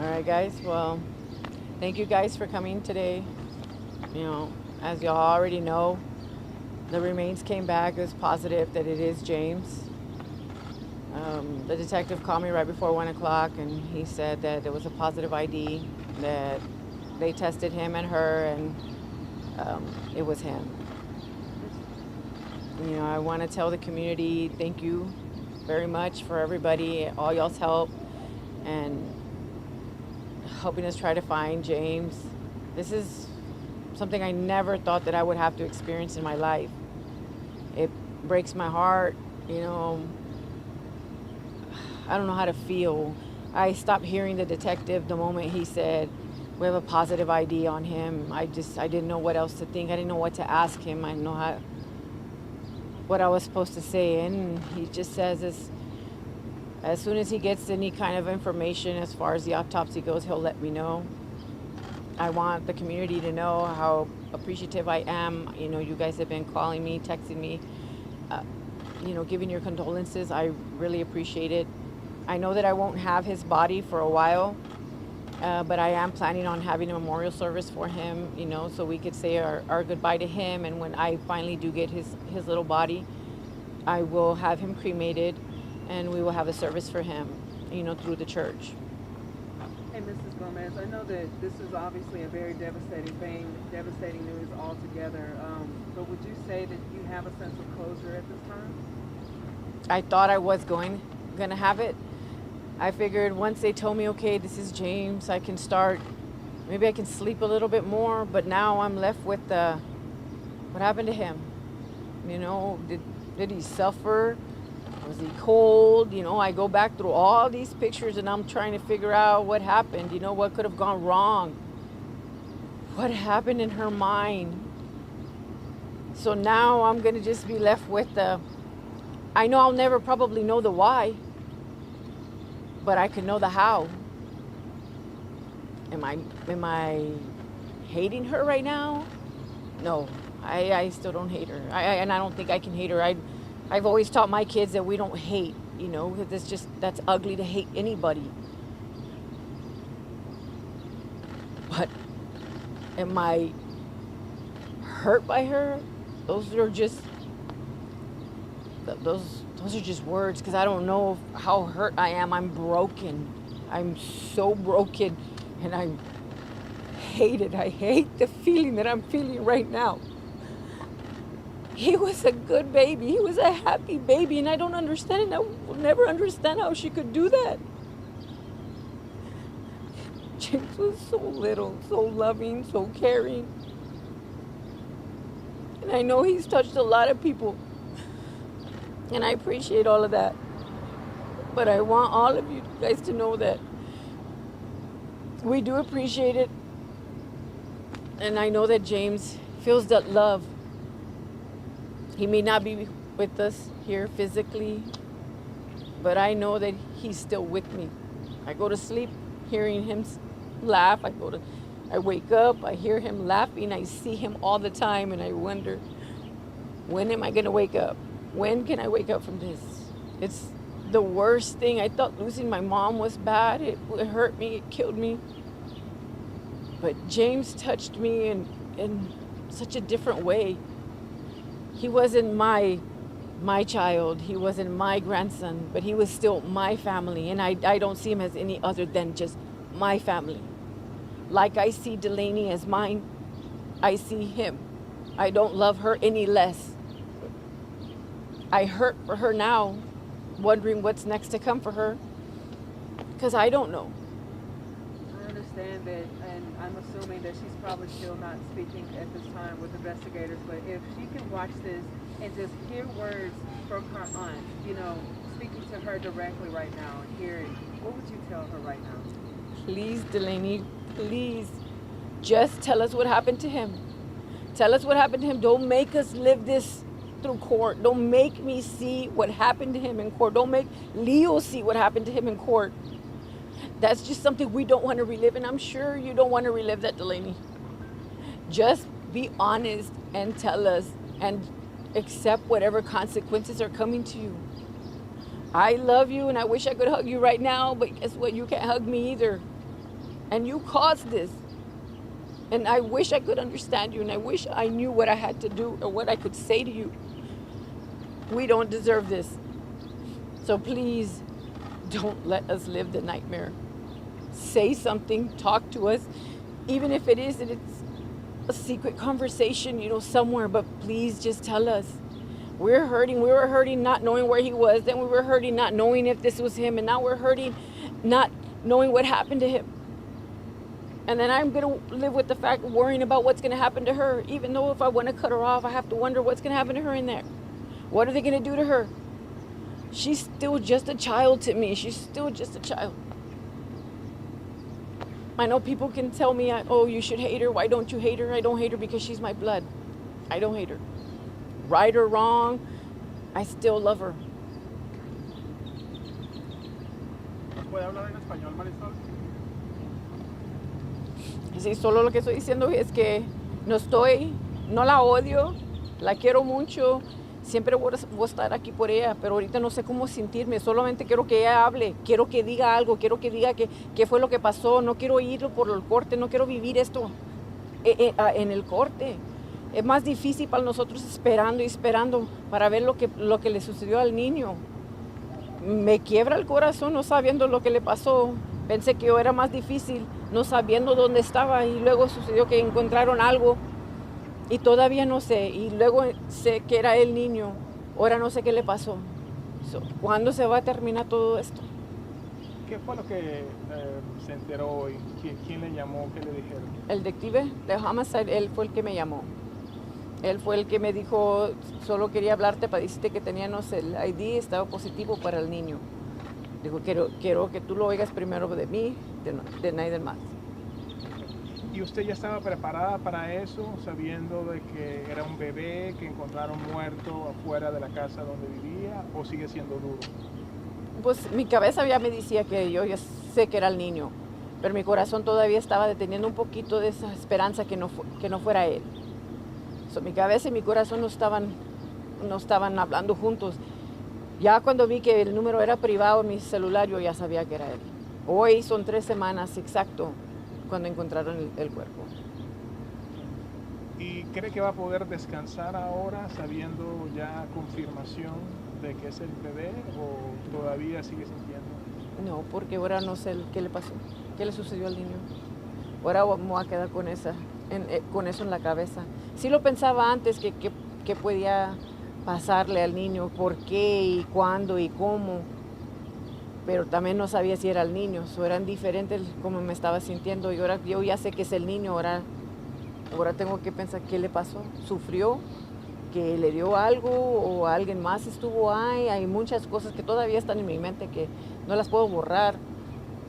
All right, guys. Well, thank you guys for coming today. As y'all already know, the remains came back. It was positive that it is James. The detective called me right before 1 o'clock, and he said that it was a positive ID, that they tested him and her, and it was him. I want to tell the community thank you very much for everybody, all y'all's help, and helping us try to find James. This is something I never thought that I would have to experience in my life. It breaks my heart. I don't know how to feel. I stopped hearing the detective the moment he said we have a positive ID on him. I didn't know what else to think. I didn't know what to ask him. I didn't know what I was supposed to say. And he just says as soon as he gets any kind of information as far as the autopsy goes, he'll let me know. I want the community to know how appreciative I am. You guys have been calling me, texting me, giving your condolences. I really appreciate it. I know that I won't have his body for a while, but I am planning on having a memorial service for him, so we could say our goodbye to him. And when I finally do get his little body, I will have him cremated, and we will have a service for him, through the church. Hey, Mrs. Gomez, I know that this is obviously a very devastating thing, devastating news altogether, but would you say that you have a sense of closure at this time? I thought I was gonna have it. I figured once they told me, okay, this is James, I can start, maybe I can sleep a little bit more, but now I'm left with what happened to him? Did he suffer? Was he cold? I go back through all these pictures and I'm trying to figure out what happened, what could have gone wrong? What happened in her mind? So now I'm going to just be left with I know I'll never probably know the why, but I can know the how. Am I hating her right now? No, I still don't hate her. And I don't think I can hate her. I've always taught my kids that we don't hate, because that's ugly to hate anybody. But am I hurt by her? Those are just words, because I don't know how hurt I am. I'm broken. I'm so broken, and I hate it. I hate the feeling that I'm feeling right now. He was a good baby. He was a happy baby, and I don't understand it. I will never understand how she could do that. James was so little, so loving, so caring. And I know he's touched a lot of people, and I appreciate all of that. But I want all of you guys to know that we do appreciate it. And I know that James feels that love. He may not be with us here physically, but I know that he's still with me. I go to sleep hearing him laugh. I wake up, I hear him laughing. I see him all the time, and I wonder, when am I going to wake up? When can I wake up from this? It's the worst thing. I thought losing my mom was bad. It hurt me. It killed me. But James touched me in such a different way. He wasn't my child. He wasn't my grandson, but he was still my family. And I don't see him as any other than just my family. Like I see Delaney as mine, I see him. I don't love her any less. I hurt for her now, wondering what's next to come for her, because I don't know. I understand that, and I'm assuming that she's probably still not speaking at this time with investigators, but if she can watch this and just hear words from her aunt, speaking to her directly right now and hearing, what would you tell her right now? Please, Delaney, please, just tell us what happened to him. Tell us what happened to him. Don't make us live this through court. Don't make me see what happened to him in court. Don't make Leo see what happened to him in court. That's just something we don't want to relive, and I'm sure you don't want to relive that, Delaney. Just be honest and tell us, and accept whatever consequences are coming to you. I love you, and I wish I could hug you right now, but guess what? You can't hug me either. And you caused this. And I wish I could understand you, and I wish I knew what I had to do or what I could say to you. We don't deserve this. So please don't let us live the nightmare. Say something, talk to us, even if it is that it's a secret conversation, somewhere, but please just tell us. We're hurting. We were hurting not knowing where he was. Then we were hurting not knowing if this was him. And now we're hurting not knowing what happened to him. And then I'm going to live with the fact of worrying about what's going to happen to her. Even though if I want to cut her off, I have to wonder what's going to happen to her in there. What are they going to do to her? She's still just a child to me. She's still just a child. I know people can tell me, oh, you should hate her. Why don't you hate her? I don't hate her because she's my blood. I don't hate her. Right or wrong, I still love her. ¿Puede hablar en español, Marisol? Sí, solo lo que estoy diciendo es que no la odio, la quiero mucho, siempre voy a estar aquí por ella, pero ahorita no sé cómo sentirme, solamente quiero que ella hable, quiero que diga algo, quiero que diga qué fue lo que pasó, no quiero irlo por el corte, no quiero vivir esto en el corte. Es más difícil para nosotros esperando para ver lo que le sucedió al niño. Me quiebra el corazón no sabiendo lo que le pasó. Pensé que era más difícil no sabiendo dónde estaba y luego sucedió que encontraron algo y todavía no sé. Y luego sé que era el niño. Ahora no sé qué le pasó. ¿Cuándo se va a terminar todo esto? ¿Qué fue lo que se enteró hoy? ¿Quién le llamó? ¿Qué le dijeron? El detective de Homicide, él fue el que me llamó. Él fue el que me dijo, solo quería hablarte para decirte que teníamos el ID, estaba positivo para el niño. Dijo, quiero que tú lo oigas primero de mí, de nadie más. ¿Y usted ya estaba preparada para eso, sabiendo de que era un bebé que encontraron muerto afuera de la casa donde vivía, o sigue siendo duro? Pues mi cabeza ya me decía que yo ya sé que era el niño, pero mi corazón todavía estaba deteniendo un poquito de esa esperanza que no fuera él. Mi cabeza y mi corazón no estaban hablando juntos. Ya cuando vi que el número era privado en mi celular, yo ya sabía que era él. Hoy son 3 semanas exacto cuando encontraron el cuerpo. ¿Y cree que va a poder descansar ahora sabiendo ya confirmación de que es el bebé o todavía sigue sintiendo? No, porque ahora no sé qué le pasó, qué le sucedió al niño. Ahora me voy a quedar con eso en la cabeza. Sí lo pensaba antes que podía pasarle al niño, por qué y cuándo y cómo, pero también no sabía si era el niño, eran diferentes como me estaba sintiendo y ahora yo ya sé que es el niño, ahora tengo que pensar qué le pasó, sufrió, que le dio algo o alguien más estuvo ahí, hay muchas cosas que todavía están en mi mente que no las puedo borrar,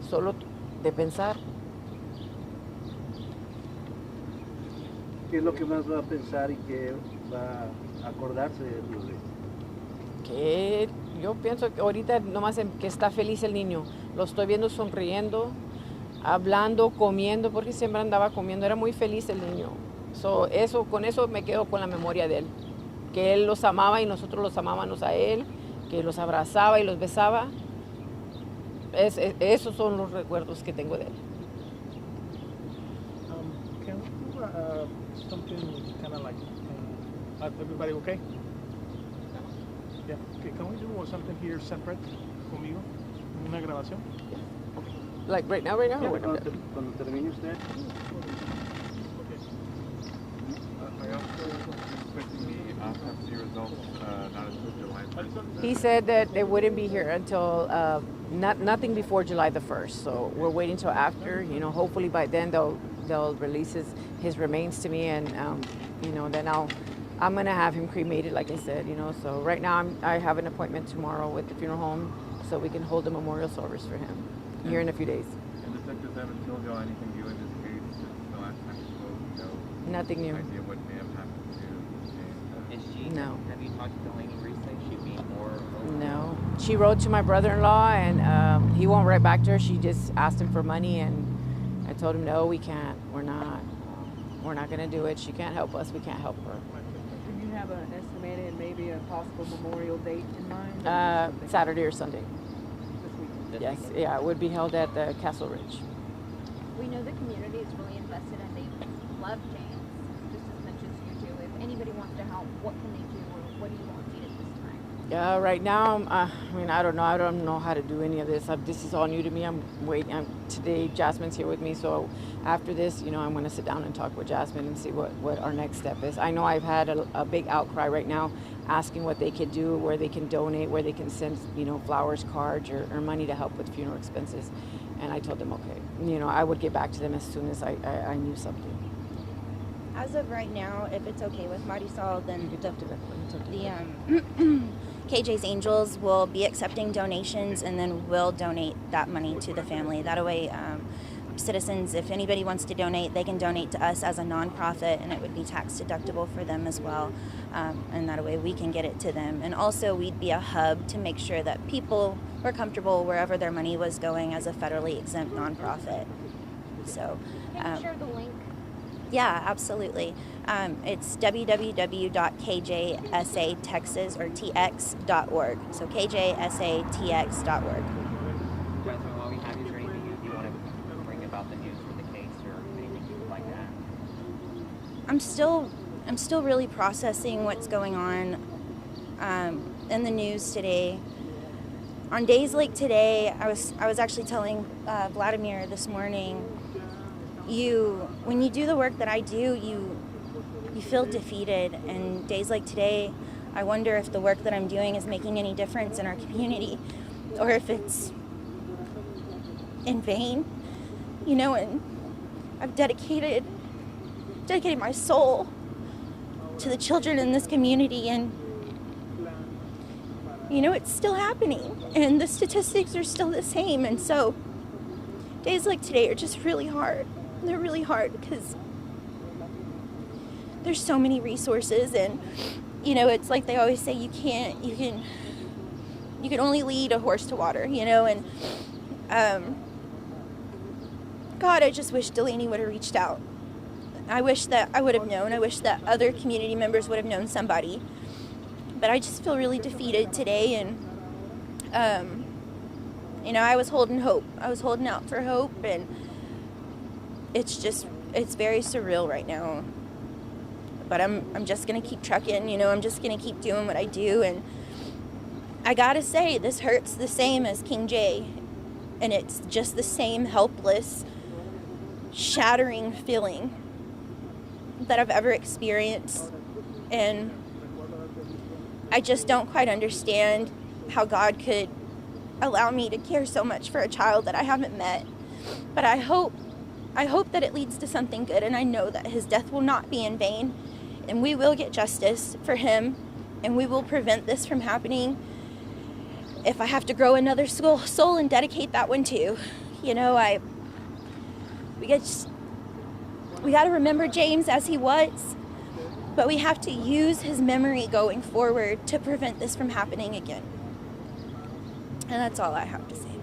solo de pensar. ¿Qué es lo que más va a pensar y qué va a acordarse de bebé? Que yo pienso que ahorita nomás que está feliz el niño. Lo estoy viendo sonriendo, hablando, comiendo, porque siempre andaba comiendo. Era muy feliz el niño. Con eso me quedo con la memoria de él. Que él los amaba y nosotros los amábamos a él, que los abrazaba y los besaba. Esos son los recuerdos que tengo de él. Can we do something kind of like, everybody okay? Yeah. Okay, can we do something here separate conmigo? Una grabación. Like right now? Cuando termine usted. I also expecting the autopsy results not until July 1st. He said that they wouldn't be here until nothing before July the 1st. So we're waiting till after. Hopefully by then they'll release his remains to me, and then I'm gonna have him cremated, like I said. So right now I have an appointment tomorrow with the funeral home, so we can hold a memorial service for him here in a few days. And detectives haven't told y'all anything new in this case since the last time you spoke. Nothing new. Idea what may have happened to James. Is she? No. Have you talked to Delaney recently? She being more open? No. She wrote to my brother-in-law, and he won't write back to her. She just asked him for money, and I told him, no, we can't. We're not going to do it. She can't help us. We can't help her. Do you have an estimated, maybe a possible memorial date in mind? Saturday or Sunday. This weekend. This Yes. weekend? Yeah, it would be held at the Castle Ridge. We know the community is really invested and they love James just as much as you do. If anybody wants to help, what can they do, or what do you want to do at this time? Yeah, right now, I mean, I don't know. I don't know how to do any of this. This is all new to me. I'm waiting. Today, Jasmine's here with me, so after this, I'm going to sit down and talk with Jasmine and see what our next step is. I know I've had a big outcry right now asking what they can do, where they can donate, where they can send, flowers, cards, or money to help with funeral expenses. And I told them, okay, I would get back to them as soon as I knew something. As of right now, if it's okay with Marisol, then KJ's Angels will be accepting donations, and then we'll donate that money to the family. That way, citizens, if anybody wants to donate, they can donate to us as a nonprofit, and it would be tax deductible for them as well. And that way we can get it to them. And also we'd be a hub to make sure that people were comfortable wherever their money was going as a federally exempt nonprofit. So, Can you share the link? yeah, absolutely. It's www.kjsatexas.org. So kjsatx.org. Jasmine, while we have you, is there anything you want to bring about the news for the case or anything you would like to add? I'm still really processing what's going on in the news today. On days like today, I was actually telling Vladimir this morning, when you do the work that I do, you feel defeated. And days like today, I wonder if the work that I'm doing is making any difference in our community, or if it's in vain. And I've dedicated my soul to the children in this community, and it's still happening, and the statistics are still the same. And so days like today are just really hard. They're really hard because there's so many resources, and it's like they always say, you can only lead a horse to water, and God, I just wish Delaney would have reached out. I wish that I would have known. I wish that other community members would have known somebody. But I just feel really defeated today, and I was holding hope. I was holding out for hope, and it's very surreal right now. But I'm just gonna keep trucking, I'm just gonna keep doing what I do. And I gotta say, this hurts the same as King J, and it's just the same helpless, shattering feeling that I've ever experienced. And I just don't quite understand how God could allow me to care so much for a child that I haven't met. But I hope that it leads to something good, and I know that his death will not be in vain, and we will get justice for him, and we will prevent this from happening. If I have to grow another soul and dedicate that one too. We got to remember James as he was, but we have to use his memory going forward to prevent this from happening again. And that's all I have to say.